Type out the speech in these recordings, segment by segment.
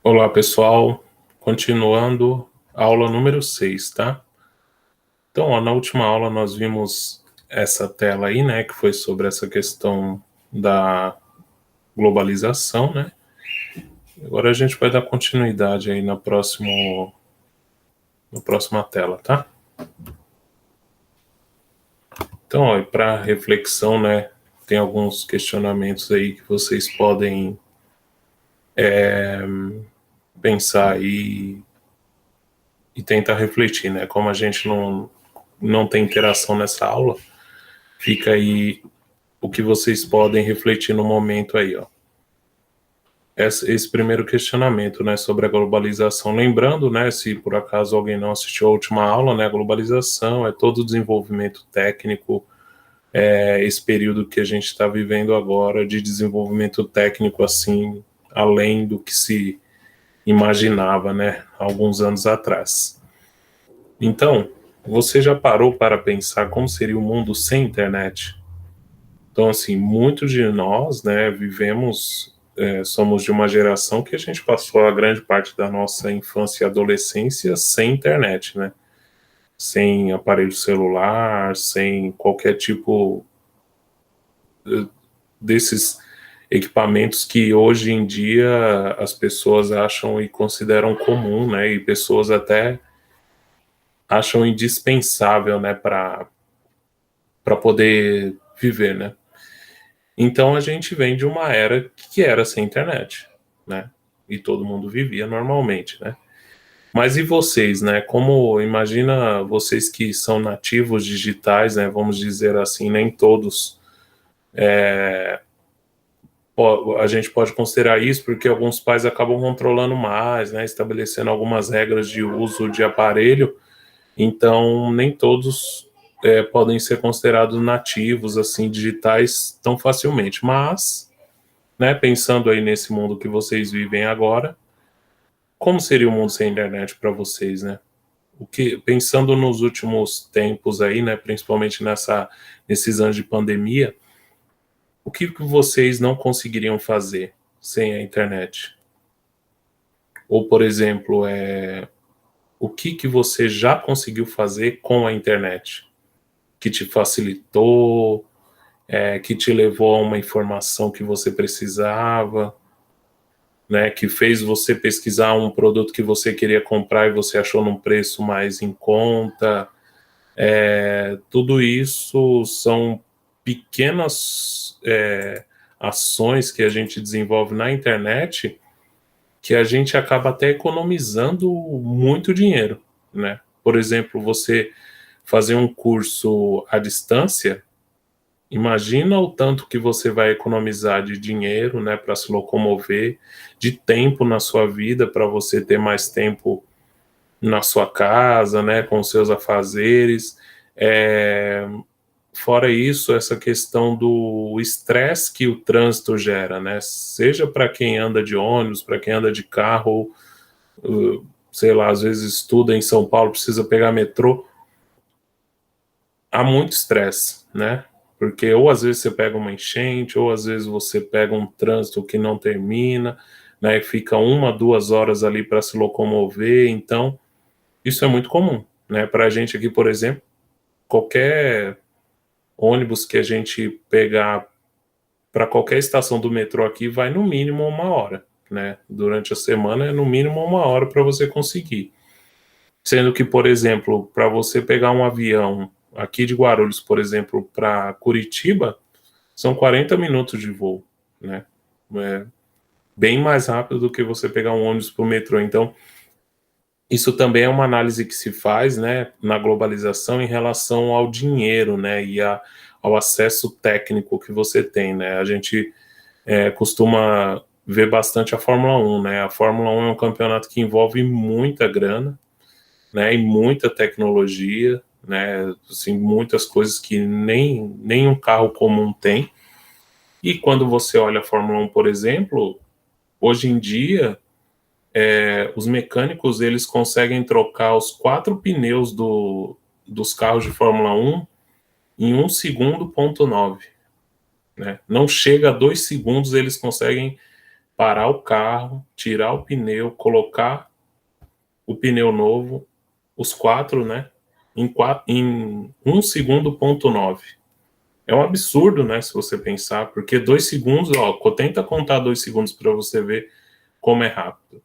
Olá, pessoal. Continuando a aula número 6, tá? Então, na última aula nós vimos essa tela aí, né, que foi sobre essa questão da globalização, né? Agora a gente vai dar continuidade aí na próxima tela, tá? Então, para reflexão, né, tem alguns questionamentos aí que vocês podem pensar aí e tentar refletir, né? Como a gente não tem interação nessa aula, fica aí o que vocês podem refletir no momento aí, ó. Esse primeiro questionamento, né, sobre a globalização. Lembrando, né, se por acaso alguém não assistiu a última aula, né, a globalização é todo o desenvolvimento técnico, esse período que a gente está vivendo agora de desenvolvimento técnico, assim, além do que se imaginava, né, alguns anos atrás. Então, você já parou para pensar como seria o mundo sem internet? Então, assim, muitos de nós, né, somos de uma geração que a gente passou a grande parte da nossa infância e adolescência sem internet, né? Sem aparelho celular, sem qualquer tipo desses equipamentos que hoje em dia as pessoas acham e consideram comum, né? E pessoas até acham indispensável, né, para poder viver, né? Então a gente vem de uma era que era sem internet, né? E todo mundo vivia normalmente, né? Mas e vocês, né? Como imagina vocês que são nativos digitais, né? Vamos dizer assim, nem todos. A gente pode considerar isso porque alguns pais acabam controlando mais, né? Estabelecendo algumas regras de uso de aparelho. Então nem todos podem ser considerados nativos assim digitais tão facilmente. Mas né, pensando aí nesse mundo que vocês vivem agora, como seria o mundo sem internet para vocês, né? Pensando nos últimos tempos aí, né, principalmente nesses anos de pandemia, o que vocês não conseguiriam fazer sem a internet? Ou, por exemplo, o que você já conseguiu fazer com a internet? Que te facilitou, que te levou a uma informação que você precisava, né, que fez você pesquisar um produto que você queria comprar e você achou num preço mais em conta. Tudo isso são pequenas ações que a gente desenvolve na internet que a gente acaba até economizando muito dinheiro, né? Por exemplo, você fazer um curso à distância. Imagina o tanto que você vai economizar de dinheiro, né, para se locomover, de tempo na sua vida, para você ter mais tempo na sua casa, né, com seus afazeres. Fora isso, essa questão do estresse que o trânsito gera, né, seja para quem anda de ônibus, para quem anda de carro, sei lá, às vezes estuda em São Paulo, precisa pegar metrô. Há muito estresse, né? Porque ou às vezes você pega uma enchente, ou às vezes você pega um trânsito que não termina, né? E fica 1, 2 horas ali para se locomover. Então, isso é muito comum, né? Para a gente aqui, por exemplo, qualquer ônibus que a gente pegar para qualquer estação do metrô aqui vai no mínimo 1 hora, né? Durante a semana é no mínimo 1 hora para você conseguir. Sendo que, por exemplo, para você pegar um avião aqui de Guarulhos, por exemplo, para Curitiba, são 40 minutos de voo, né? É bem mais rápido do que você pegar um ônibus para o metrô. Então, isso também é uma análise que se faz, né, na globalização em relação ao dinheiro, né, e ao acesso técnico que você tem, né? A gente costuma ver bastante a Fórmula 1, né? A Fórmula 1 é um campeonato que envolve muita grana, né, e muita tecnologia, né, assim, muitas coisas que nem um carro comum tem. E quando você olha a Fórmula 1, por exemplo, hoje em dia, os mecânicos eles conseguem trocar os 4 pneus dos carros de Fórmula 1 em 1 segundo, ponto 9, né? Não chega a 2 segundos, eles conseguem parar o carro, tirar o pneu, colocar o pneu novo, os 4, né, em 1 segundo ponto 9. É um absurdo, né, se você pensar, porque 2 segundos, tenta contar 2 segundos para você ver como é rápido,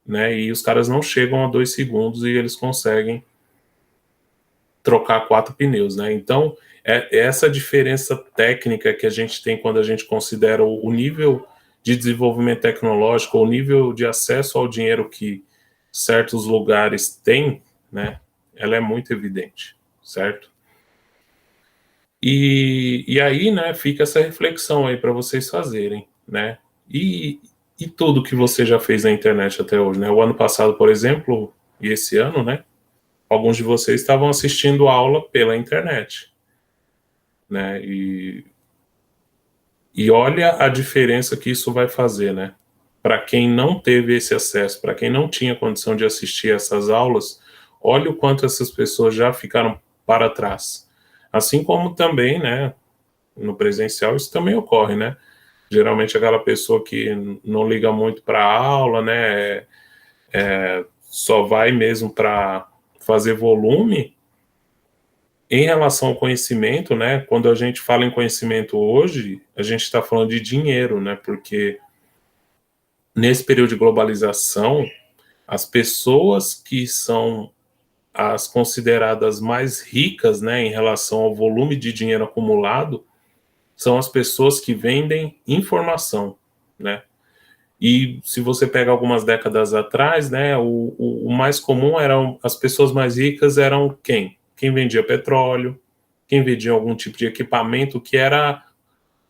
né, e os caras não chegam a 2 segundos e eles conseguem trocar 4 pneus, né, então é essa diferença técnica que a gente tem quando a gente considera o nível de desenvolvimento tecnológico, o nível de acesso ao dinheiro que certos lugares têm, né, ela é muito evidente, certo? E aí, né, fica essa reflexão aí para vocês fazerem, né? E tudo que você já fez na internet até hoje, né? O ano passado, por exemplo, e esse ano, né? Alguns de vocês estavam assistindo aula pela internet, né? E olha a diferença que isso vai fazer, né? Para quem não teve esse acesso, para quem não tinha condição de assistir essas aulas, olha o quanto essas pessoas já ficaram para trás. Assim como também, né, no presencial isso também ocorre, né? Geralmente aquela pessoa que não liga muito para a aula, né, só vai mesmo para fazer volume. Em relação ao conhecimento, né, quando a gente fala em conhecimento hoje, a gente está falando de dinheiro, né, porque nesse período de globalização, as pessoas que são as consideradas mais ricas, né, em relação ao volume de dinheiro acumulado, são as pessoas que vendem informação, né? E se você pega algumas décadas atrás, né, o mais comum eram as pessoas mais ricas eram quem? Quem vendia petróleo, quem vendia algum tipo de equipamento que era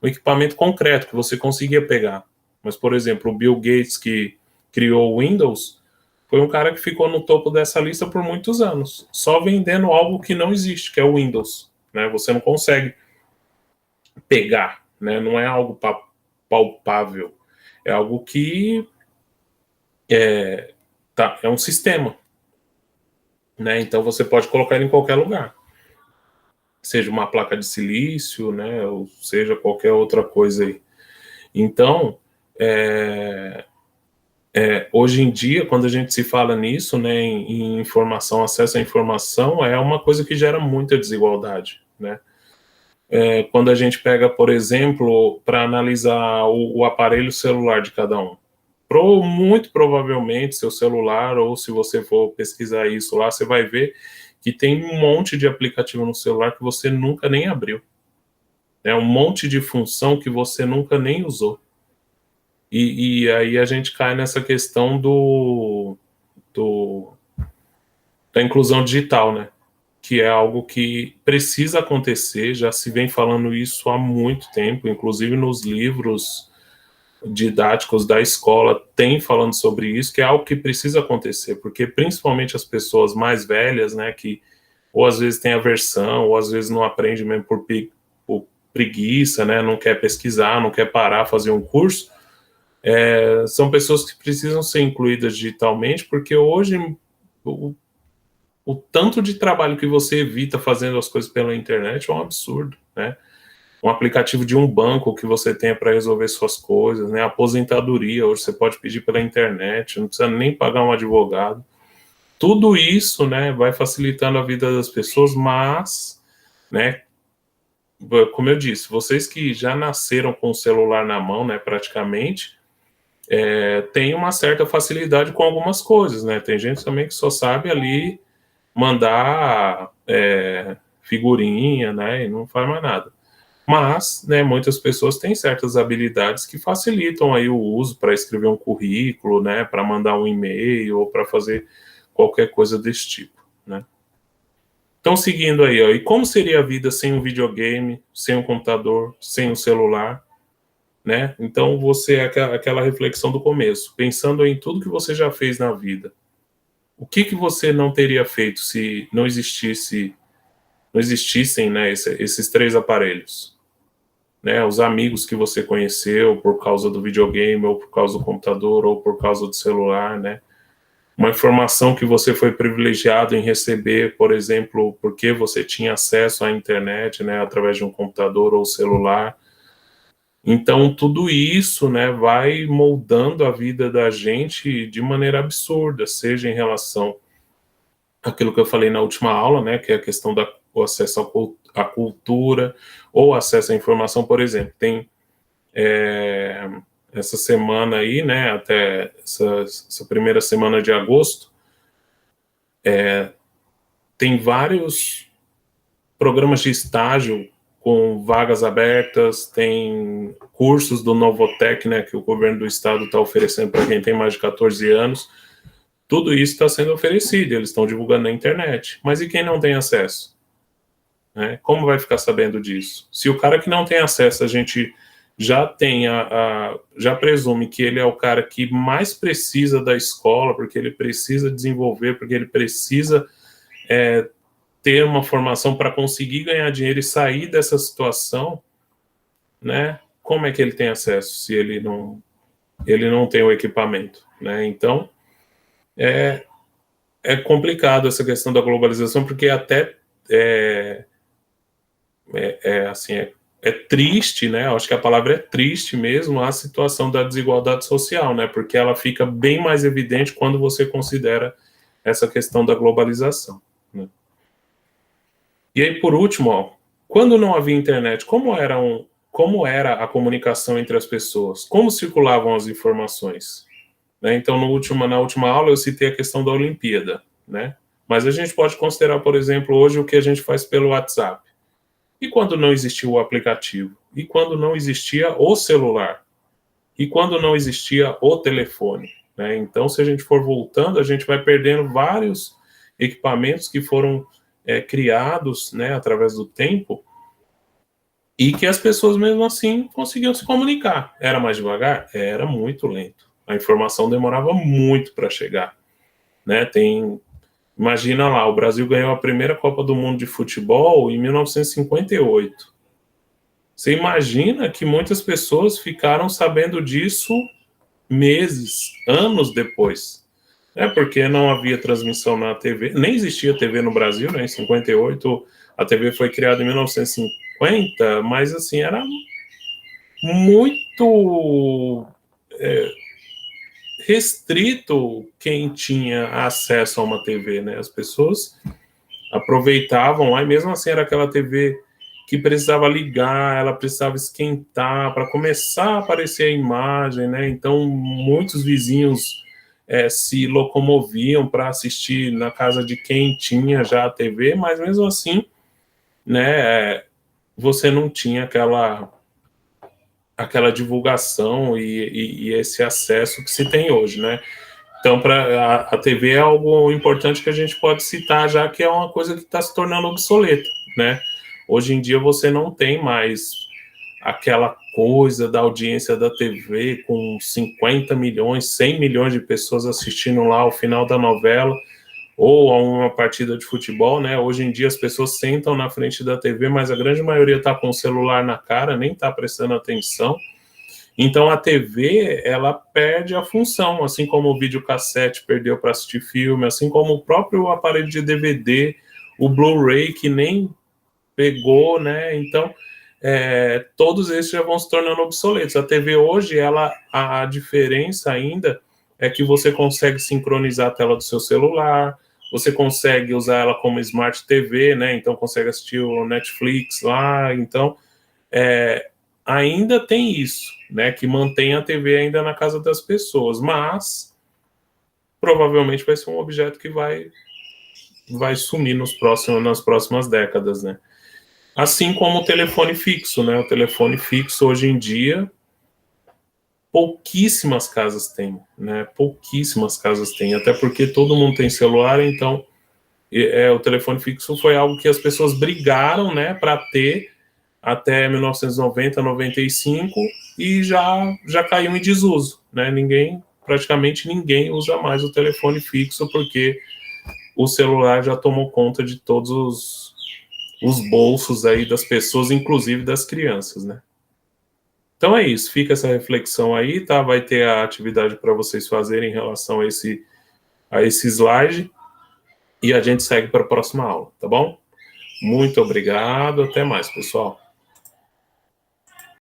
um equipamento concreto que você conseguia pegar. Mas, por exemplo, o Bill Gates, que criou o Windows, foi um cara que ficou no topo dessa lista por muitos anos, só vendendo algo que não existe, que é o Windows, né? Você não consegue pegar, né? Não é algo palpável, é algo que é um sistema, né? Então você pode colocar ele em qualquer lugar, seja uma placa de silício, né? Ou seja qualquer outra coisa aí. Então, hoje em dia, quando a gente se fala nisso, né, em informação, acesso à informação, é uma coisa que gera muita desigualdade, né? Quando a gente pega, por exemplo, para analisar o aparelho celular de cada um. Muito provavelmente, seu celular, ou se você for pesquisar isso lá, você vai ver que tem um monte de aplicativo no celular que você nunca nem abriu. É um monte de função que você nunca nem usou. E aí a gente cai nessa questão da inclusão digital, né? Que é algo que precisa acontecer, já se vem falando isso há muito tempo, inclusive nos livros didáticos da escola tem falando sobre isso, que é algo que precisa acontecer, porque principalmente as pessoas mais velhas, né, que ou às vezes tem aversão, ou às vezes não aprende mesmo por preguiça, né, não quer pesquisar, não quer parar, fazer um curso, são pessoas que precisam ser incluídas digitalmente, porque hoje o tanto de trabalho que você evita fazendo as coisas pela internet é um absurdo, né? Um aplicativo de um banco que você tenha para resolver suas coisas, né? Aposentadoria, hoje você pode pedir pela internet, não precisa nem pagar um advogado. Tudo isso, né, vai facilitando a vida das pessoas, mas, né, como eu disse, vocês que já nasceram com o celular na mão, né, praticamente, tem uma certa facilidade com algumas coisas, né? Tem gente também que só sabe ali mandar figurinha, né, e não faz mais nada. Mas, né, muitas pessoas têm certas habilidades que facilitam aí o uso para escrever um currículo, né, para mandar um e-mail ou para fazer qualquer coisa desse tipo, né. Então, seguindo aí, ó, e como seria a vida sem um videogame, sem um computador, sem um celular, né? Então, você é aquela reflexão do começo, pensando em tudo que você já fez na vida. O que você não teria feito se não existissem, né, esses 3 aparelhos? Né, os amigos que você conheceu por causa do videogame, ou por causa do computador, ou por causa do celular, né? Uma informação que você foi privilegiado em receber, por exemplo, porque você tinha acesso à internet, né, através de um computador ou celular. Então, tudo isso, né, vai moldando a vida da gente de maneira absurda, seja em relação àquilo que eu falei na última aula, né, que é a questão do acesso à cultura, ou acesso à informação, por exemplo. Tem essa semana aí, né, até essa primeira semana de agosto, tem vários programas de estágio com vagas abertas, tem cursos do Novotec, né, que o governo do estado está oferecendo para quem tem mais de 14 anos. Tudo isso está sendo oferecido, eles estão divulgando na internet. Mas e quem não tem acesso? Né? Como vai ficar sabendo disso? Se o cara que não tem acesso, a gente já tem já presume que ele é o cara que mais precisa da escola, porque ele precisa desenvolver, porque ele precisa ter uma formação para conseguir ganhar dinheiro e sair dessa situação, né? Como é que ele tem acesso se ele não tem o equipamento, né? Então é complicado essa questão da globalização, porque até assim é triste, né? Eu acho que a palavra é triste mesmo, a situação da desigualdade social, né? Porque ela fica bem mais evidente quando você considera essa questão da globalização, né? E aí, por último, ó, quando não havia internet, como era a comunicação entre as pessoas? Como circulavam as informações? Né? Então, na última aula, eu citei a questão da Olimpíada, né? Mas a gente pode considerar, por exemplo, hoje o que a gente faz pelo WhatsApp. E quando não existia o aplicativo? E quando não existia o celular? E quando não existia o telefone? Né? Então, se a gente for voltando, a gente vai perdendo vários equipamentos que foram criados, né, através do tempo, e que as pessoas mesmo assim conseguiam se comunicar. Era mais devagar? Era muito lento. A informação demorava muito para chegar, né? Imagina lá, o Brasil ganhou a primeira Copa do Mundo de futebol em 1958. Você imagina que muitas pessoas ficaram sabendo disso meses, anos depois. Porque não havia transmissão na TV, nem existia TV no Brasil, né? Em 58, a TV foi criada em 1950, mas assim, era muito restrito quem tinha acesso a uma TV, né? As pessoas aproveitavam lá, e mesmo assim era aquela TV que precisava ligar, ela precisava esquentar para começar a aparecer a imagem, né? Então muitos vizinhos se locomoviam para assistir na casa de quem tinha já a TV, mas mesmo assim, né? Você não tinha aquela divulgação e esse acesso que se tem hoje, né? Então, a TV é algo importante que a gente pode citar, já que é uma coisa que está se tornando obsoleta, né? Hoje em dia você não tem mais aquela coisa da audiência da TV com 50 milhões, 100 milhões de pessoas assistindo lá ao final da novela ou a uma partida de futebol, né? Hoje em dia as pessoas sentam na frente da TV, mas a grande maioria está com o celular na cara, nem está prestando atenção. Então a TV, ela perde a função, assim como o videocassete perdeu para assistir filme, assim como o próprio aparelho de DVD, o Blu-ray que nem pegou, né? Então todos esses já vão se tornando obsoletos. A TV hoje, a diferença ainda é que você consegue sincronizar a tela do seu celular, você consegue usar ela como Smart TV, né? Então consegue assistir o Netflix lá, então ainda tem isso, né, que mantém a TV ainda na casa das pessoas, mas provavelmente vai ser um objeto que vai sumir nas próximas décadas, né? Assim como o telefone fixo, né? O telefone fixo hoje em dia pouquíssimas casas têm, né? Pouquíssimas casas têm, até porque todo mundo tem celular, então o telefone fixo foi algo que as pessoas brigaram, né, para ter até 1990, 95 e já caiu em desuso, né? Praticamente ninguém usa mais o telefone fixo porque o celular já tomou conta de todos os bolsos aí das pessoas, inclusive das crianças, né? Então é isso, fica essa reflexão aí, tá? Vai ter a atividade para vocês fazerem em relação a esse slide e a gente segue para a próxima aula, tá bom? Muito obrigado, até mais, pessoal.